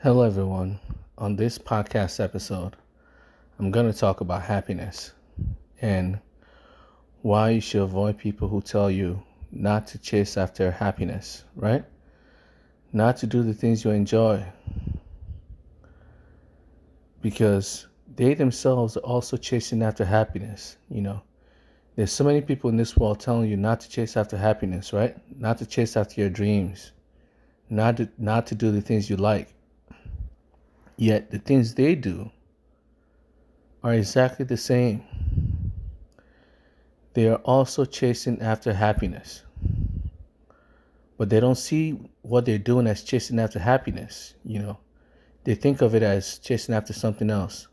Hello, everyone. On this podcast episode, I'm going to talk about happiness and why you should avoid people who tell you not to chase after happiness, right? Not to do the things you enjoy because they themselves are also chasing after happiness. There's so many people in this world telling you not to chase after happiness, right? Not to chase after your dreams, not to do the things you like. Yet the things they do are exactly the same. They are also chasing after happiness, but they don't see what they're doing as chasing after happiness. They think of it as chasing after something else,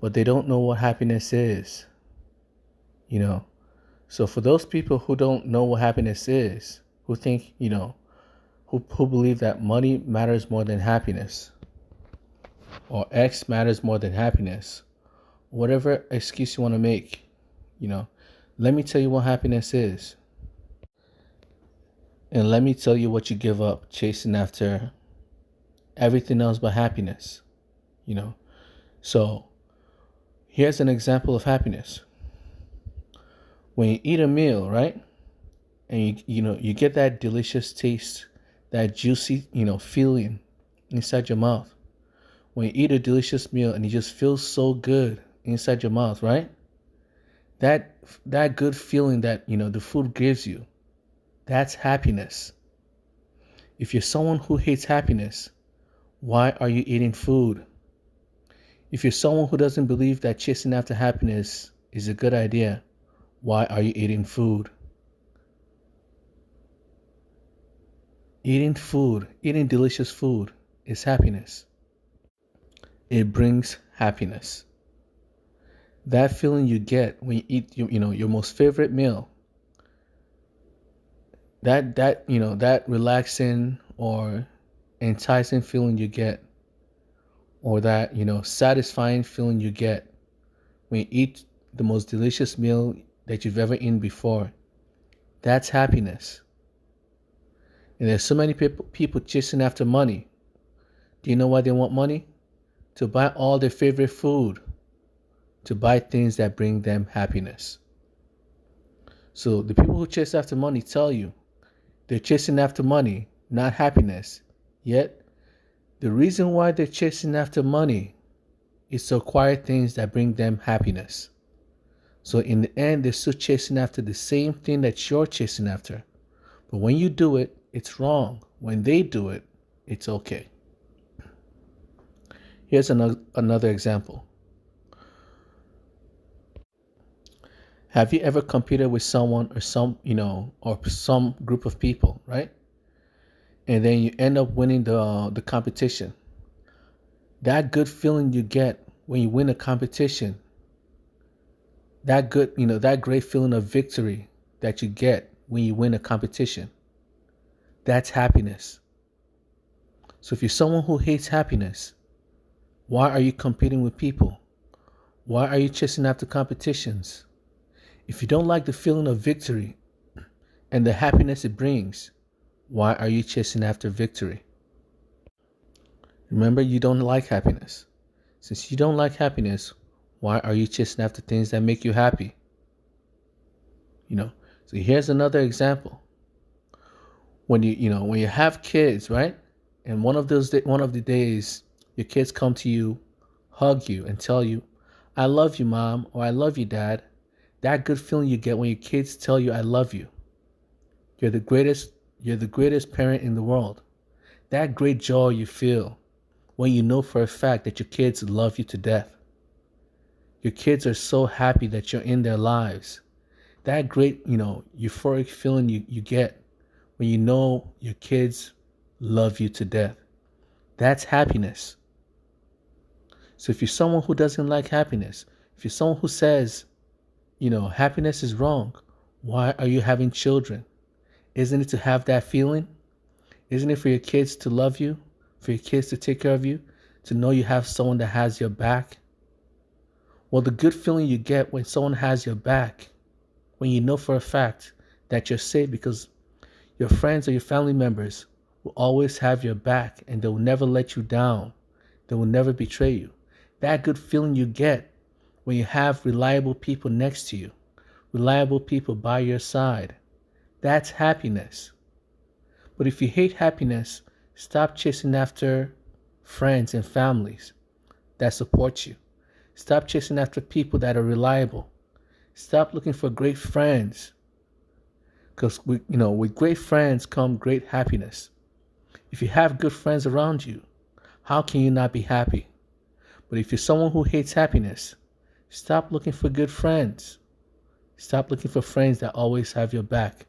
but they don't know what happiness is. you know so for those people who don't know what happiness is, who think, who believe that money matters more than happiness, or X matters more than happiness, whatever excuse you want to make, let me tell you what happiness is. And let me tell you what you give up chasing after everything else but happiness. You know. So here's an example of happiness. When you eat a meal, right? And you get that delicious taste, that juicy, feeling inside your mouth. When you eat a delicious meal and it just feels so good inside your mouth, right? That good feeling that, the food gives you, that's happiness. If you're someone who hates happiness, why are you eating food? If you're someone who doesn't believe that chasing after happiness is a good idea, why are you eating food? Eating delicious food is happiness. It brings happiness. That feeling you get when you eat your most favorite meal, that relaxing or enticing feeling you get, or that satisfying feeling you get when you eat the most delicious meal that you've ever eaten before, that's happiness. And there's so many people chasing after money. Do you know why they want money? To buy all their favorite food, to buy things that bring them happiness. So the people who chase after money tell you they're chasing after money, not happiness. Yet the reason why they're chasing after money is to acquire things that bring them happiness. So in the end, they're still chasing after the same thing that you're chasing after. But when you do it, it's wrong. When they do it, it's okay. Here's another example. Have you ever competed with someone or some group of people, right? And then you end up winning the competition. That good feeling you get when you win a competition, that great feeling of victory that you get when you win a competition, that's happiness. So if you're someone who hates happiness, why are you competing with people? Why are you chasing after competitions? If you don't like the feeling of victory and the happiness it brings, why are you chasing after victory? Remember, you don't like happiness. Since you don't like happiness, why are you chasing after things that make you happy? So here's another example. When you have kids, right? And one of the days your kids come to you, hug you, and tell you, "I love you, Mom," or "I love you, Dad." That good feeling you get when your kids tell you, "I love you." You're the greatest parent in the world. That great joy you feel when you know for a fact that your kids love you to death. Your kids are so happy that you're in their lives. That great, euphoric feeling you get when you know your kids love you to death. That's happiness. So if you're someone who doesn't like happiness, if you're someone who says, happiness is wrong, why are you having children? Isn't it to have that feeling? Isn't it for your kids to love you? For your kids to take care of you? To know you have someone that has your back? Well, the good feeling you get when someone has your back, when you know for a fact that you're safe because your friends or your family members will always have your back and they will never let you down. They will never betray you. That good feeling you get when you have reliable people next to you, reliable people by your side. That's happiness. But if you hate happiness, stop chasing after friends and families that support you. Stop chasing after people that are reliable. Stop looking for great friends. Because with great friends come great happiness. If you have good friends around you, how can you not be happy? But if you're someone who hates happiness, stop looking for good friends. Stop looking for friends that always have your back.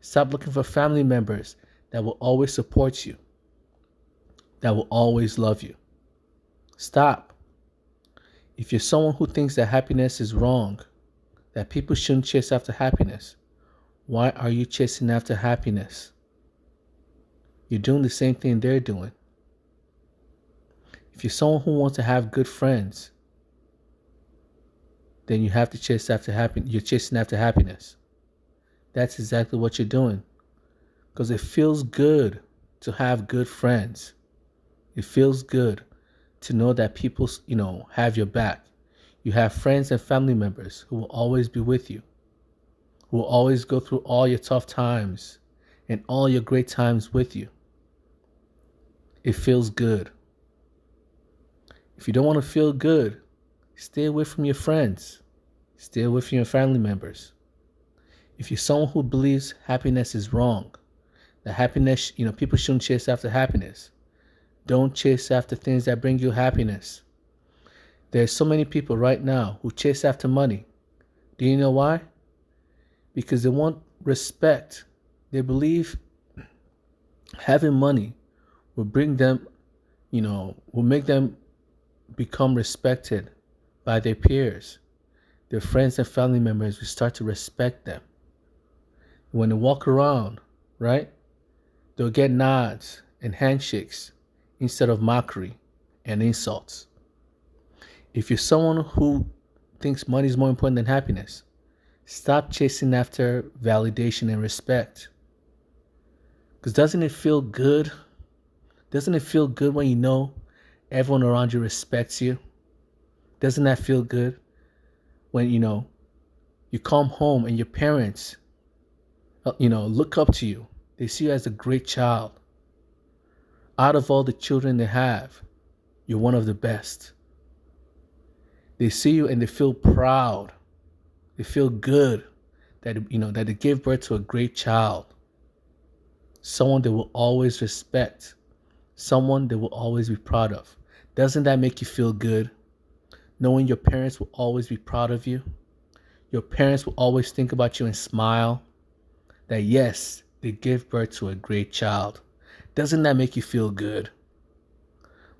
Stop looking for family members that will always support you, that will always love you. Stop. If you're someone who thinks that happiness is wrong, that people shouldn't chase after happiness, why are you chasing after happiness? You're doing the same thing they're doing. If you're someone who wants to have good friends, then you have to chase after happiness. You're chasing after happiness. That's exactly what you're doing. Because it feels good to have good friends. It feels good to know that people, have your back. You have friends and family members who will always be with you, who will always go through all your tough times and all your great times with you. It feels good. If you don't want to feel good, stay away from your friends. Stay away from your family members. If you're someone who believes happiness is wrong, that happiness, people shouldn't chase after happiness, don't chase after things that bring you happiness. There's so many people right now who chase after money. Do you know why? Because they want respect. They believe having money will bring them, will make them become respected by their peers. Their friends and family members will start to respect them. When they walk around, right, they'll get nods and handshakes instead of mockery and insults. If you're someone who thinks money is more important than happiness, stop chasing after validation and respect. Because doesn't it feel good? Doesn't it feel good when you know everyone around you respects you? Doesn't that feel good? When, you come home and your parents, look up to you. They see you as a great child. Out of all the children they have, you're one of the best. They see you and they feel proud. They feel good that, that they gave birth to a great child. Someone they will always respect. Someone they will always be proud of. Doesn't that make you feel good? Knowing your parents will always be proud of you. Your parents will always think about you and smile. That yes, they gave birth to a great child. Doesn't that make you feel good?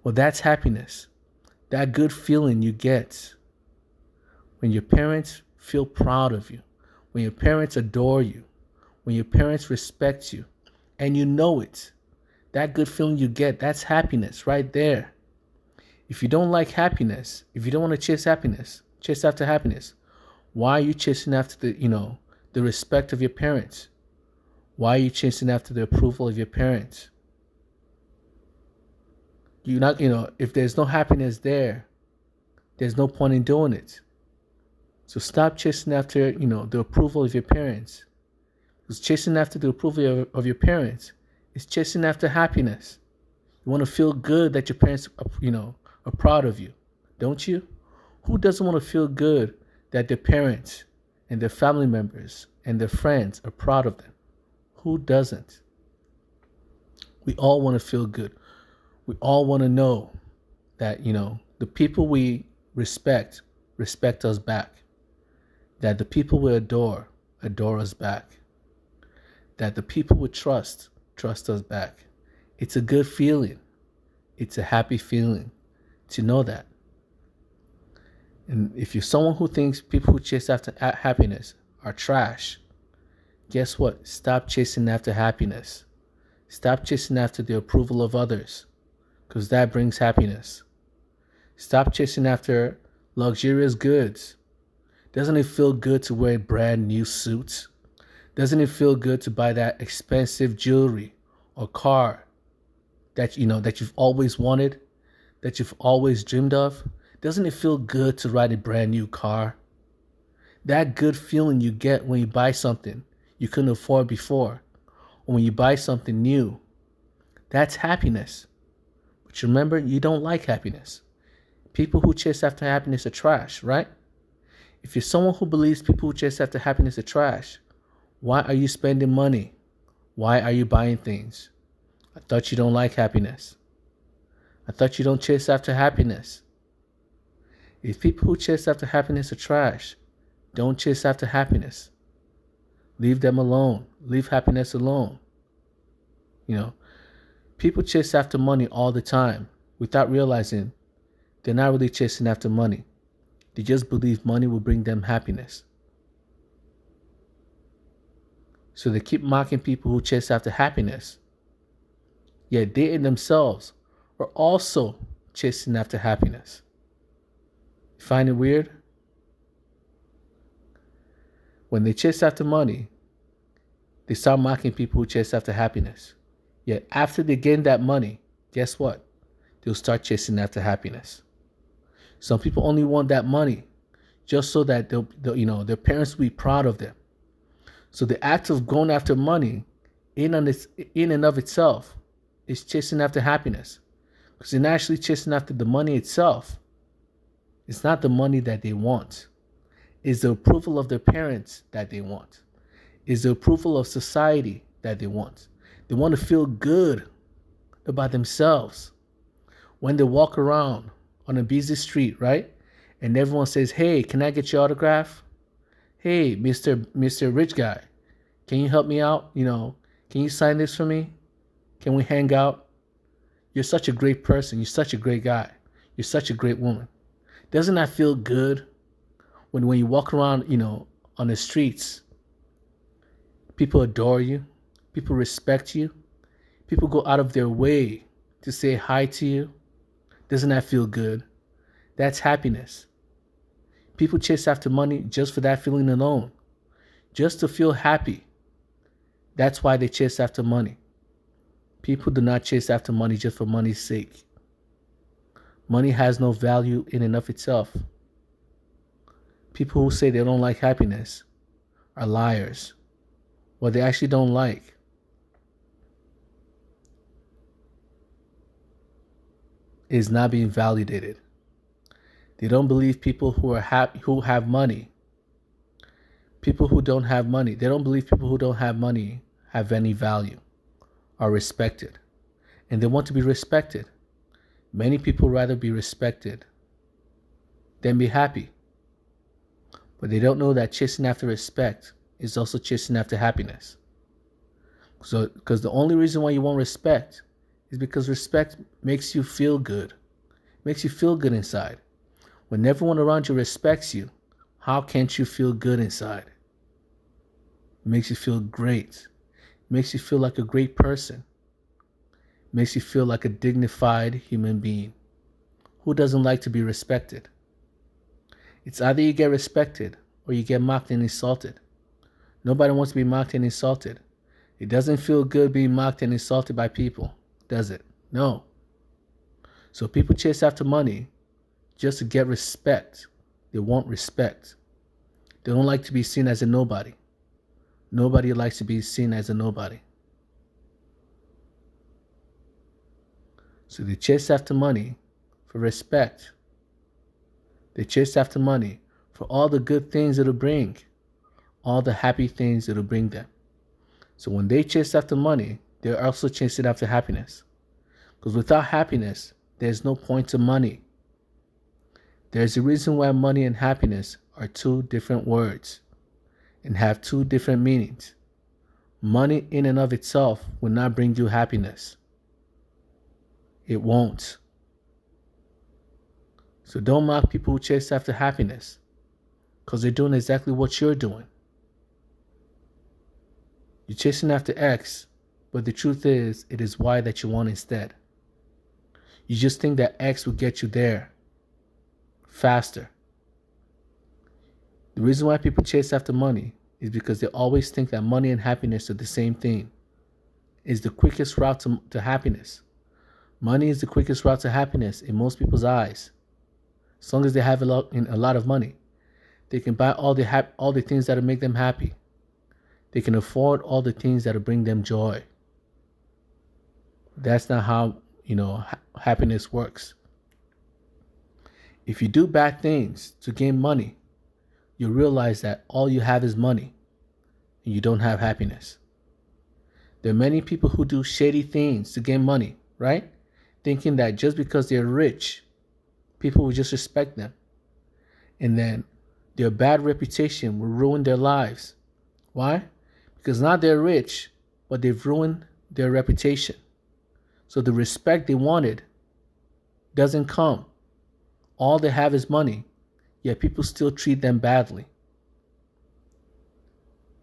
Well, that's happiness. That good feeling you get when your parents feel proud of you, when your parents adore you, when your parents respect you, and you know it. That good feeling you get, that's happiness right there. If you don't like happiness, if you don't want to chase happiness, chase after happiness, why are you chasing after the respect of your parents? Why are you chasing after the approval of your parents? You're not, if there's no happiness there, there's no point in doing it. So stop chasing after, the approval of your parents. Because chasing after the approval of your parents is chasing after happiness. You want to feel good that your parents, are proud of you, don't you? Who doesn't want to feel good that their parents and their family members and their friends are proud of them? Who doesn't? We all want to feel good. We all want to know that, the people we respect us back. That the people we adore us back. That the people we trust us back. It's a good feeling. It's a happy feeling to know that. And if you're someone who thinks people who chase after happiness are trash, guess what? Stop chasing after happiness. Stop chasing after the approval of others, because that brings happiness. Stop chasing after luxurious goods. Doesn't it feel good to wear brand new suits? Doesn't it feel good to buy that expensive jewelry or car that that you've always wanted, that you've always dreamed of? Doesn't it feel good to ride a brand new car? That good feeling you get when you buy something you couldn't afford before, or when you buy something new, that's happiness. But remember, you don't like happiness. People who chase after happiness are trash, right? If you're someone who believes people who chase after happiness are trash, why are you spending money? Why are you buying things? I thought you don't like happiness. I thought you don't chase after happiness. If people who chase after happiness are trash, don't chase after happiness. Leave them alone. Leave happiness alone. You know, people chase after money all the time without realizing they're not really chasing after money. They just believe money will bring them happiness. So they keep mocking people who chase after happiness, yet they in themselves are also chasing after happiness. You find it weird? When they chase after money, they start mocking people who chase after happiness. Yet after they gain that money, guess what? They'll start chasing after happiness. Some people only want that money just so that their parents will be proud of them. So the act of going after money in and of itself is chasing after happiness. Because they're not actually chasing after the money itself. It's not the money that they want. It's the approval of their parents that they want. It's the approval of society that they want. They want to feel good about themselves. When they walk around on a busy street, right? And everyone says, "Hey, can I get your autograph? Hey, Mr. Rich Guy, can you help me out? Can you sign this for me? Can we hang out? You're such a great person. You're such a great guy. You're such a great woman." Doesn't that feel good when you walk around, on the streets? People adore you. People respect you. People go out of their way to say hi to you. Doesn't that feel good? That's happiness. People chase after money just for that feeling alone, just to feel happy. That's why they chase after money. People do not chase after money just for money's sake. Money has no value in and of itself. People who say they don't like happiness are liars. What they actually don't like is not being validated. They don't believe people who are happy, who have money. People who don't have money. They don't believe people who don't have money have any value, are respected, and they want to be respected. Many people rather be respected than be happy. But they don't know that chasing after respect is also chasing after happiness. So, because the only reason why you want respect is because respect makes you feel good. Makes you feel good inside. When everyone around you respects you, how can't you feel good inside? It makes you feel great. It makes you feel like a great person. It makes you feel like a dignified human being. Who doesn't like to be respected? It's either you get respected or you get mocked and insulted. Nobody wants to be mocked and insulted. It doesn't feel good being mocked and insulted by people, does it? No. So people chase after money just to get respect. They want respect. They don't like to be seen as a nobody. Nobody likes to be seen as a nobody. So they chase after money for respect. They chase after money for all the good things it'll bring, all the happy things it'll bring them. So when they chase after money, they're also chasing after happiness. Because without happiness, there's no point to money. There's a reason why money and happiness are two different words and have two different meanings. Money in and of itself will not bring you happiness. It won't. So don't mock people who chase after happiness, because they're doing exactly what you're doing. You're chasing after X, but the truth is, it is Y that you want instead. You just think that X will get you there faster. The reason why people chase after money is because they always think that money and happiness are the same thing. It's the quickest route to happiness. Money is the quickest route to happiness in most people's eyes. As long as they have a lot of money, they can buy all the things that will make them happy. They can afford all the things that will bring them joy. That's not how, happiness works. If you do bad things to gain money, you realize that all you have is money and you don't have happiness. There are many people who do shady things to gain money, right? Thinking that just because they're rich, people will just respect them. And then their bad reputation will ruin their lives. Why? Because now they're rich, but they've ruined their reputation. So the respect they wanted doesn't come. All they have is money, yet people still treat them badly.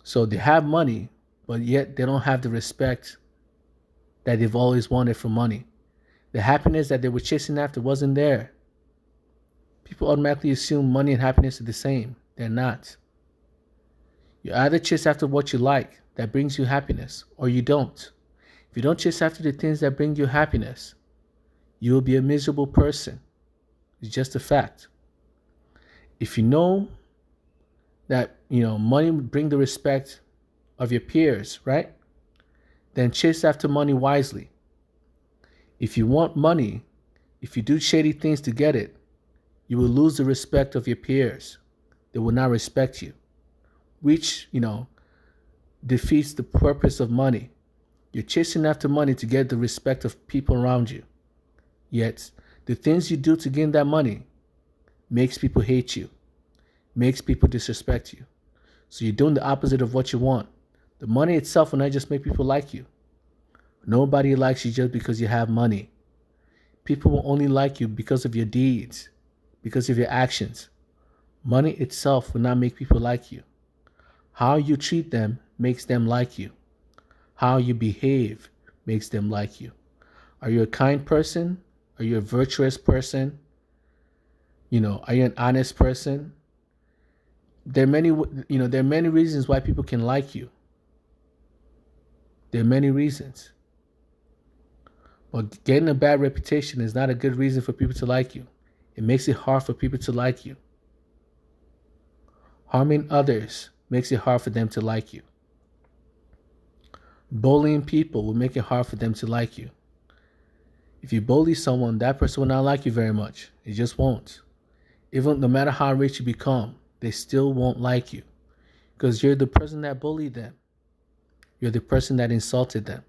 So they have money, but yet they don't have the respect that they've always wanted from money. The happiness that they were chasing after wasn't there. People automatically assume money and happiness are the same. They're not. You either chase after what you like that brings you happiness, or you don't. If you don't chase after the things that bring you happiness, you will be a miserable person. It's just a fact. If you know that, money will bring the respect of your peers, right? Then chase after money wisely. If you want money, if you do shady things to get it, you will lose the respect of your peers. They will not respect you, which, defeats the purpose of money. You're chasing after money to get the respect of people around you. Yet, the things you do to gain that money makes people hate you, makes people disrespect you. So you're doing the opposite of what you want. The money itself will not just make people like you. Nobody likes you just because you have money. People will only like you because of your deeds, because of your actions. Money itself will not make people like you. How you treat them makes them like you. How you behave makes them like you. Are you a kind person? Are you a virtuous person? Are you an honest person? There are many reasons why people can like you. There are many reasons. But getting a bad reputation is not a good reason for people to like you. It makes it hard for people to like you. Harming others makes it hard for them to like you. Bullying people will make it hard for them to like you. If you bully someone, that person will not like you very much. It just won't. Even no matter how rich you become, they still won't like you. Because you're the person that bullied them. You're the person that insulted them.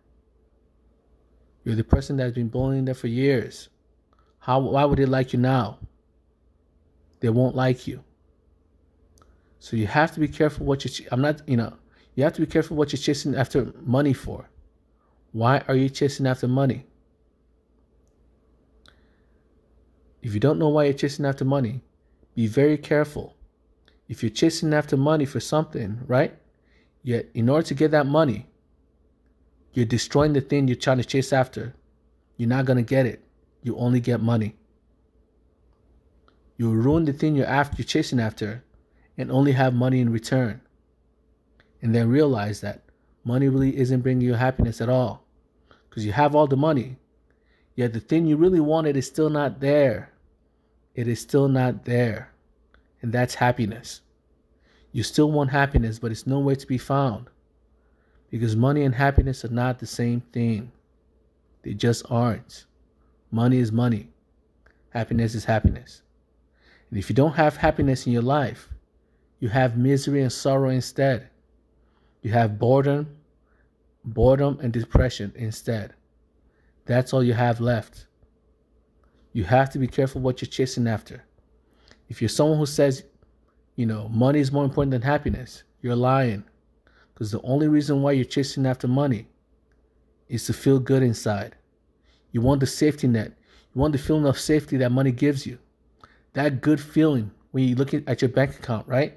You're the person that's been bullying them for years. Why would they like you now? They won't like you. So you have to be careful what you have to be careful what you're chasing after money for. Why are you chasing after money? If you don't know why you're chasing after money, be very careful. If you're chasing after money for something, right? Yet in order to get that money, you're destroying the thing you're trying to chase after. You're not going to get it. You only get money. You'll ruin the thing you're chasing after and only have money in return. And then realize that money really isn't bringing you happiness at all. Because you have all the money, yet the thing you really wanted is still not there. It is still not there. And that's happiness. You still want happiness, but it's nowhere to be found. Because money and happiness are not the same thing. They just aren't. Money is money. Happiness is happiness. And if you don't have happiness in your life, you have misery and sorrow instead. You have boredom and depression instead. That's all you have left. You have to be careful what you're chasing after. If you're someone who says, money is more important than happiness, you're lying. Because the only reason why you're chasing after money is to feel good inside. You want the safety net. You want the feeling of safety that money gives you. That good feeling when you look at your bank account, right?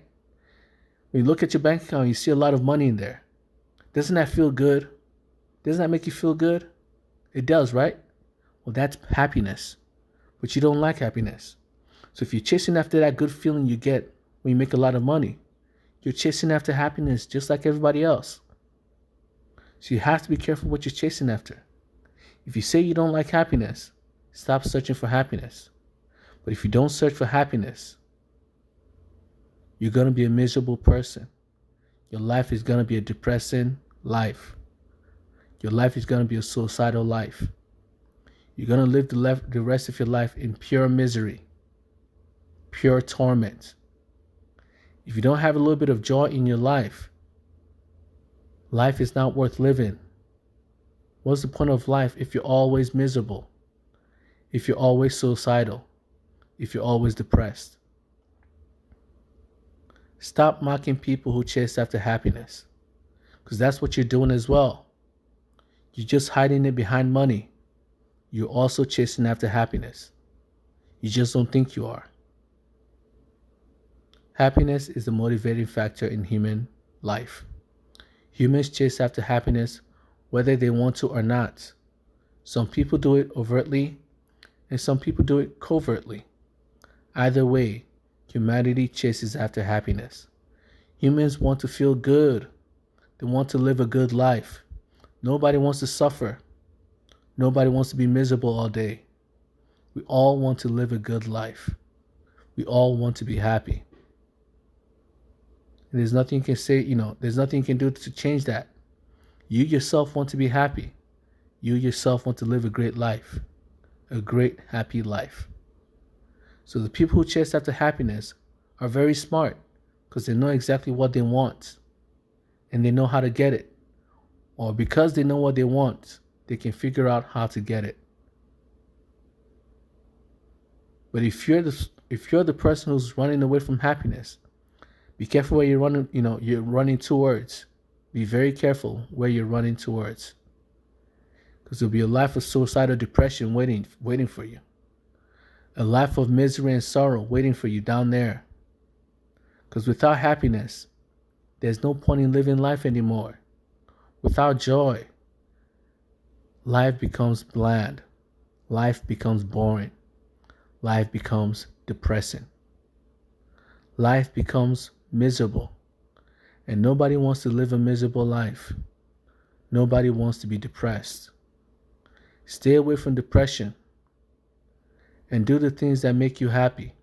When you look at your bank account, you see a lot of money in there. Doesn't that feel good? Doesn't that make you feel good? It does, right? Well, that's happiness. But you don't like happiness. So if you're chasing after that good feeling you get when you make a lot of money, you're chasing after happiness just like everybody else. So you have to be careful what you're chasing after. If you say you don't like happiness, stop searching for happiness. But if you don't search for happiness, you're going to be a miserable person. Your life is going to be a depressing life. Your life is going to be a suicidal life. You're going to live the rest of your life in pure misery, pure torment. If you don't have a little bit of joy in your life, life is not worth living. What's the point of life if you're always miserable? If you're always suicidal? If you're always depressed? Stop mocking people who chase after happiness, because that's what you're doing as well. You're just hiding it behind money. You're also chasing after happiness. You just don't think you are. Happiness is the motivating factor in human life. Humans chase after happiness whether they want to or not. Some people do it overtly, and some people do it covertly. Either way, humanity chases after happiness. Humans want to feel good. They want to live a good life. Nobody wants to suffer. Nobody wants to be miserable all day. We all want to live a good life. We all want to be happy. And there's nothing you can say, there's nothing you can do to change that. You yourself want to be happy. You yourself want to live a great life. A great, happy life. So the people who chase after happiness are very smart because they know exactly what they want and they know how to get it. Or because they know what they want, they can figure out how to get it. But if you're the person who's running away from happiness, be careful where you're running towards. Be very careful where you're running towards. Because there'll be a life of suicidal depression waiting for you. A life of misery and sorrow waiting for you down there. Because without happiness, there's no point in living life anymore. Without joy, life becomes bland. Life becomes boring. Life becomes depressing. Life becomes miserable. And nobody wants to live a miserable life. Nobody wants to be depressed. Stay away from depression and do the things that make you happy.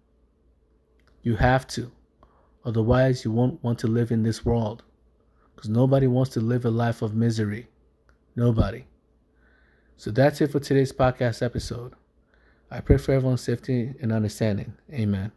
You have to. Otherwise, you won't want to live in this world. Because nobody wants to live a life of misery. Nobody. So that's it for today's podcast episode. I pray for everyone's safety and understanding. Amen.